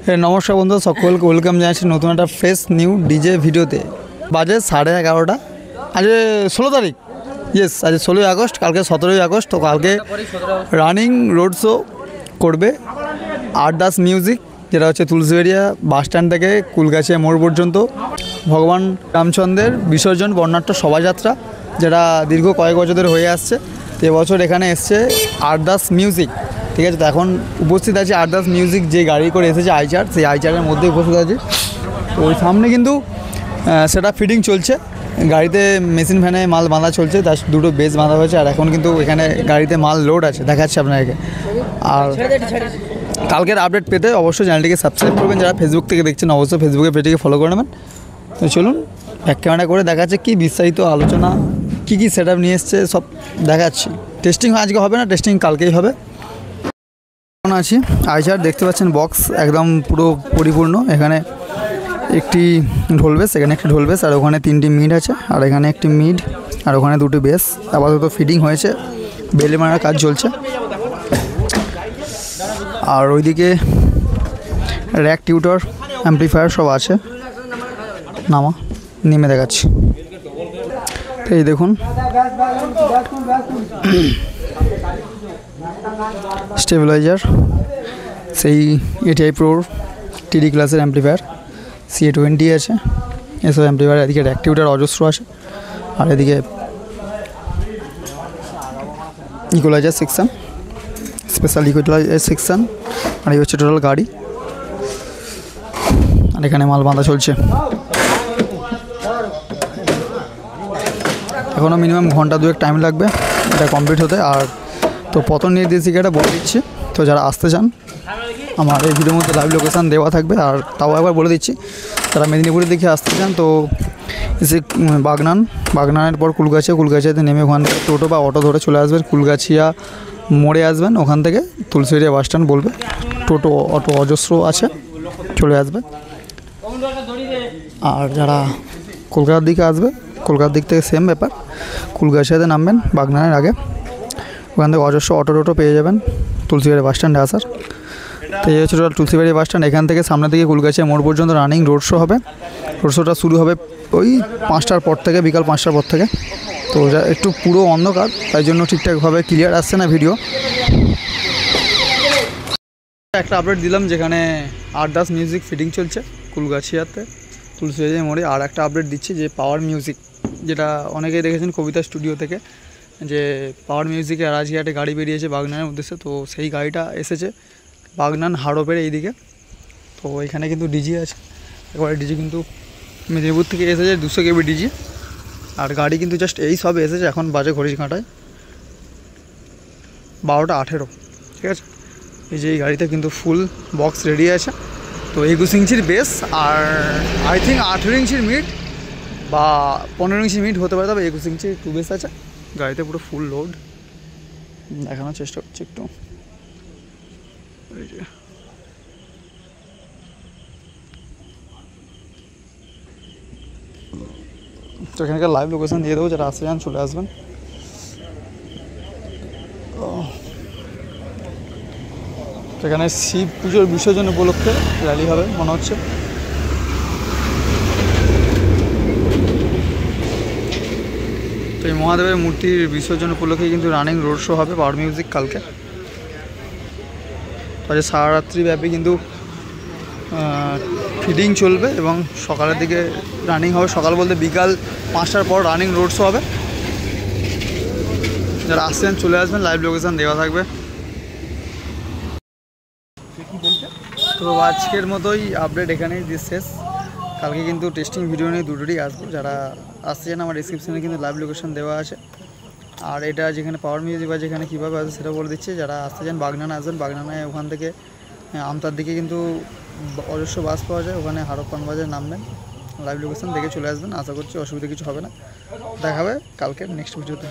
नमस्कार बंधु सकलके वेलकाम जानाচ্ছি नतून एक फ्रेश निउ डीजे भिडियोते बाजे 11:30 आज 16 तारीख येस आज 16 আগস্ট कल के 17 আগস্ট तो कल के रानिंग रोड शो करबे आरदास म्यूजिक যেটা হচ্ছে তুলসীবেড়িয়া বাস স্ট্যান্ড থেকে কুলগাছিয়া মোড় পর্যন্ত ভগবান রামচন্দ্রের বিসর্জন বর্ণাঢ্য শোভাযাত্রা যেটা দীর্ঘ কয়েক বছর ধরে হয়ে আসছে। এবছর এখানে এসছে আরদাস মিউজিক, ঠিক আছে। তো এখন উপস্থিত আছে আরদাস মিউজিক যে গাড়ি করে এসেছে আইচার, সেই আইচারের মধ্যে উপস্থিত আছে। তো ওই সামনে কিন্তু সেটা ফিটিং চলছে, গাড়িতে মেশিন ভ্যানে মাল বাঁধা চলছে, তার দুটো বেস বাঁধা হয়েছে। আর এখন কিন্তু এখানে গাড়িতে মাল লোড আছে, দেখাচ্ছে আপনাকে। আর কালকের আপডেট পেতে অবশ্যই চ্যানেলটিকে সাবস্ক্রাইব করবেন। যারা ফেসবুক থেকে দেখছেন অবশ্যই ফেসবুকে পেজটিকে ফলো করে নেবেন। তো চলুন ব্যাক ক্যামেরা করে দেখাচ্ছে কি বিস্তারিত আলোচনা, কী কী সেট আপ নিয়ে এসছে সব দেখাচ্ছি। টেস্টিং আজকে হবে না, টেস্টিং কালকেই হবে। এখন আছি আইচার, দেখতে পাচ্ছেন বক্স একদম পুরো পরিপূর্ণ। এখানে একটি ঢোল বেস, এখানে একটি ঢোল বেস, আর ওখানে 3টি মিড আছে, আর এখানে একটি মিড, আর ওখানে 2টি বেস। আপাতত ফিটিং হয়েছে, বেলে মারার কাজ চলছে। আর ওইদিকে র্যাক টিউটর অ্যাম্পলিফায়ার সব আছে, নেমে দেখাচ্ছি। এই দেখুন স্টেবিলাইজার, সেই এটিআই প্রোর টিডি ক্লাসের অ্যাম্পলিফায়ার, CA20 আছে, এসব অ্যাম্পলিফায়ার। এদিকে র্যাক টিউটর অজস্র আছে, আর এদিকে equaliser section, special equaliser section. আর এই হচ্ছে টোটাল গাড়ি, আর এখানে মাল বাঁধা চলছে। এখনও মিনিমাম ঘন্টা দুয়েক টাইম লাগবে এটা কমপ্লিট হতে। আর তো পতন নির্দেশিকাটা বলে দিচ্ছি, তো যারা আসতে চান আমার এই ভিডিওর মধ্যে লাইভ লোকেশান দেওয়া থাকবে। আর তাও একবার বলে দিচ্ছি, যারা মেদিনীপুরের দিকে আসতে চান তো এসে বাগনানের পর কুলগাছিয়াতে নেমে ওখান থেকে টোটো বা অটো ধরে চলে আসবেন। কুলগাছিয়া মোড়ে আসবেন, ওখান থেকে তুলসীবেড়িয়া বাস স্ট্যান্ড বলবে, টোটো অটো অজস্র আছে, চলে আসবে। আর যারা কলকাতার দিকে আসবে, কলকাতার দিক থেকে সেম ব্যাপার, কুলগাছিয়াতে নামবেন বাগনানের আগে, ওখান থেকে অজস্র অটো টোটো পেয়ে যাবেন তুলসীবেড়িয়া বাস স্ট্যান্ডে আসার। তো এই হচ্ছে টোটাল তুলসীবেড়িয়া বাস স্ট্যান্ড। এখান থেকে সামনে থেকে কুলগাছিয়া মোড় পর্যন্ত রানিং রোড শো হবে। রোড শোটা শুরু হবে ওই 5টার পর থেকে, বিকাল 5টার পর থেকে। তো একটু পুরো অন্ধকার, তাই জন্য ঠিকঠাকভাবে ক্লিয়ার আসছে না ভিডিও। একটা আপডেট দিলাম যেখানে আরদাস মিউজিক ফিটিং চলছে কুলগাছিয়াতে তুলসীবেড়িয়া মোড়ে। আর একটা আপডেট দিচ্ছি যে পাওয়ার মিউজিক, যেটা অনেকেই দেখেছেন কবিতা স্টুডিও থেকে, যে পাওয়ার মিউজিকে রাজঘাটে গাড়ি বেরিয়েছে বাগনানের উদ্দেশ্যে। তো সেই গাড়িটা এসেছে বাগনান হাড়পের এইদিকে। তো এখানে কিন্তু ডিজি আছে, একবারে ডিজি কিন্তু মেদিনীপুর থেকে এসেছে 200 KB ডিজি। আর গাড়ি কিন্তু জাস্ট এই সব এসেছে, এখন বাজে ঘড়ির কাঁটায় 12:18, ঠিক আছে। এই যে এই গাড়িতে কিন্তু ফুল বক্স রেডি আছে। তো 21 ইঞ্চির বেস, আর আই থিঙ্ক 18 ইঞ্চির মিড বা 15 ইঞ্চির মিড হতে পারে, তবে 21 ইঞ্চির 2 বেস আছে গাড়িতে, পুরো ফুল লোড। দেখানোর চেষ্টা করছি একটু। তো এখানকার লাইভ লোকেশন দিয়ে দেবো, যারা আসতে চান চলে আসবেন। এখানে শিব পুজোর বিসর্জন উপলক্ষে র্যালি হবে মনে হচ্ছে। তো এই মহাদেবের মূর্তির বিসর্জন উপলক্ষে কিন্তু রানিং রোড শো হবে পাওয়ার মিউজিক কালকে। তাহলে সারা রাত্রি ব্যাপী কিন্তু ফিটিং চলবে এবং সকালের দিকে রানিং হবে। সকাল বলতে বিকাল 5টার পর রানিং রোড শো হবে। যারা আসছেন চলে আসবেন, লাইভ লোকেশান দেওয়া থাকবে। তো আজকের মতোই আপডেট এখানেই শেষ। কালকে কিন্তু টেস্টিং ভিডিও নিয়ে দুটোই আসবো। যারা আসতে চান আমার ডিসক্রিপশানে কিন্তু লাইভ লোকেশান দেওয়া আছে। আর এটা যেখানে পাওয়ার মিউজিক বা যেখানে কীভাবে আসবে সেটা বলে দিচ্ছি। যারা আসতে চান বাগনানে আসবেন, বাগনানায় ওখান থেকে আমতার দিকে কিন্তু অজস্র বাস পাওয়া যায়, ওখানে হারপ্পান বাজার নামবেন, লাইভ লোকেশান দেখে চলে আসবেন। আশা করছি অসুবিধা কিছু হবে না। দেখা হবে কালকের নেক্সট ভিডিওতে।